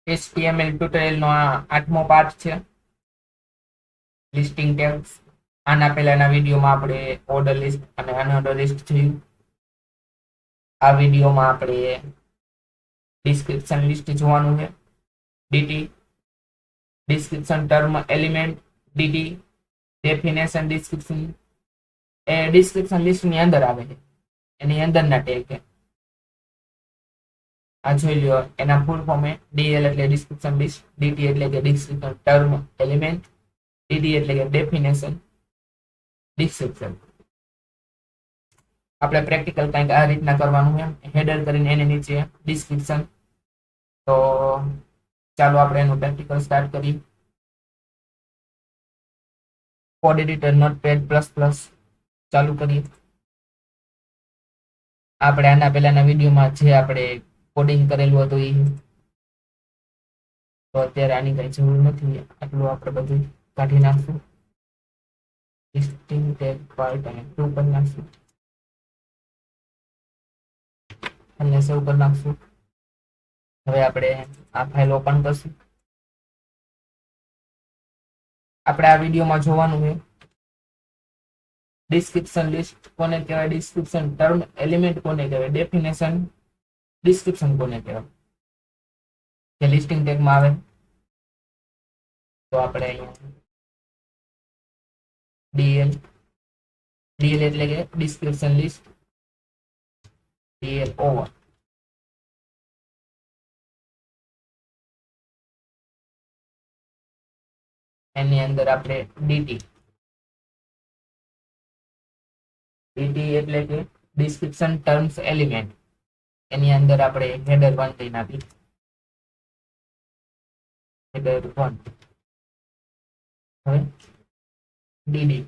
HTML tutorial નો આ 8મો part છે, listing tags. આના પહેલાના વિડીયોમાં આપણે ઓર્ડર લિસ્ટ અને અનઓર્ડર લિસ્ટ જોયું. આ વિડીયોમાં આપણે ડિસ્ક્રિપ્શન લિસ્ટ જોવાનું છે, DT, description term element, DT, definition description. એ ડિસ્ક્રિપ્શન લિસ્ટ ની અંદર આવે છે, એની અંદરના ટેગ છે. આ જોઈ લો, એના ફૂલ ફોર્મ ડીએલ એટલે ડિસ્ક્રિપ્શન લિસ્ટ, ડીટી એટલે કે ડિસ્ક્રિપ્શન ટર્મ એલિમેન્ટ, ડીડી એટલે કે ડેફિનેશન ડિસ્ક્રિપ્શન. આપણે પ્રેક્ટિકલ કંઈક આ રીતના કરવાનું છે, હેડર કરીને એની નીચે ડિસ્ક્રિપ્શન. તો ચાલો આપણે એનું પ્રેક્ટિકલ સ્ટાર્ટ કરીએ. Code editor Notepad plus plus ચાલુ કરીએ. આપણે આના પહેલાના વિડીયોમાં જે આપણે કોડિંગ કરેલું હતું એ તો અત્યારે આની કઈ જરૂર નથી, આટલું આપણે બધું કાઢી નાખશું. લિસ્ટિંગ ટેગ પાર્ટ અને 2 કરી નાખશું અને સેવ કરી નાખશું. હવે આપણે આ ફાઇલ ઓપન કરશું. આપણે આ વિડીયોમાં જોવાનું છે ડિસ્ક્રિપ્શન લિસ્ટ કોને કહેવાય, ડિસ્ક્રિપ્શન ટર્મ એલિમેન્ટ કોને કહેવાય, ડેફિનેશન ડિસ્ક્રિપ્શન કોને કહેવાય. જે લિસ્ટિંગ ટેગમાં આવે તો આપણે અહીંયા ડીએલ એટલે કે ડિસ્ક્રિપ્શન લિસ્ટ, ડીએલ ઓવર એની અંદર આપણે ડીટી એટલે કે ડિસ્ક્રિપ્શન ટર્મ્સ એલિમેન્ટ, એની અંદર આપણે હેડર 1 લઈને આપી. હેડર 1 હવે ડીડી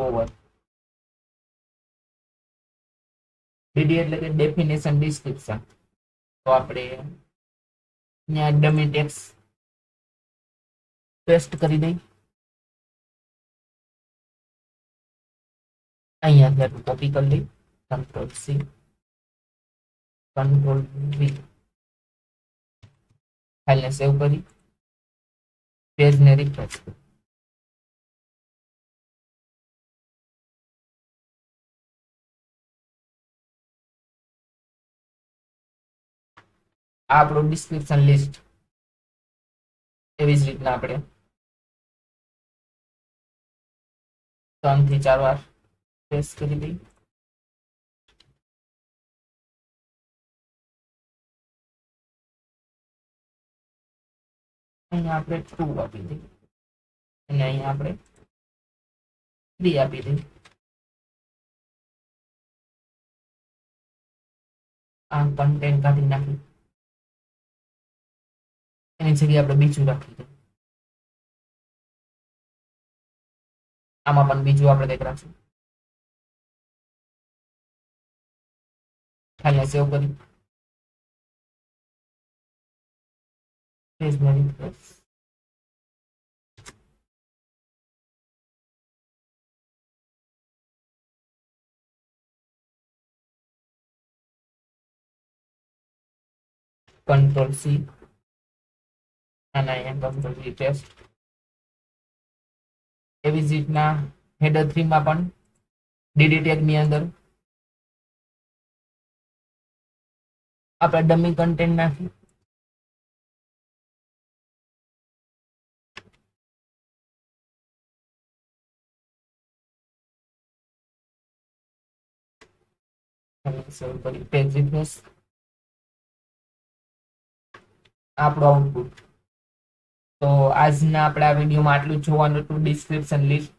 ઓવર. ડીડી એટલે કે ડેફિનેશન ડિસ્ક્રિપ્શન. તો આપણે અહીંયા ડમી ટેક્સ પેસ્ટ કરી દઈ. અહીંયા કોપી કરી લઈ, કંટ્રોલ સી કંટ્રોલ વી, ફાઇલને સેવ કરી પેજને રિફ્રેશ કરી. આ આપણું ડિસ્ક્રિપ્શન લિસ્ટ. એવી જ રીતના આપણે 3 થી 4 વાર પેસ્ટ કરી દઈ. અહીંયા આપણે 2 આપી દઈએ અને અહીંયા આપણે 3 આપી દઈએ. આ કન્ટેન્ટ કાઢી નાખી, એની જગ્યાએ આપણે બીજું રાખી દઈએ. આમાં પણ બીજું આપણે કંઈક રાખશું. ફાઇલને સેવ કરી પેજને રિફ્રેશ. કંટ્રોલ સી અને અહીંયા કંટ્રોલ વી પેસ્ટ. એવી જ રીતના હેડર 3 માં પણ ડીડી ટેગ ની અંદર આપણે ડમી કન્ટેન્ટ નાખી. સેવ કરી પેજ રિફ્રેશ. આપણું આઉટપુટ. તો આજના આપણા વિડીયોમાં આટલું જોવાનું હતું. ડિસ્ક્રિપ્શન લિસ્ટ,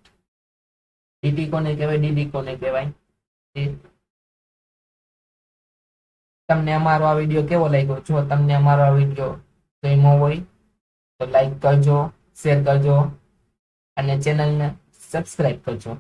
ડીટી કોને કહેવાય, ડીડી કોને કહેવાય. તમને અમારો આ વિડીયો કેવો લાગ્યો? જો તમને અમારો આ વિડીયો ગમ્યો હોય તો લાઈક કરજો, શેર કરજો અને ચેનલને સબસ્ક્રાઇબ કરજો.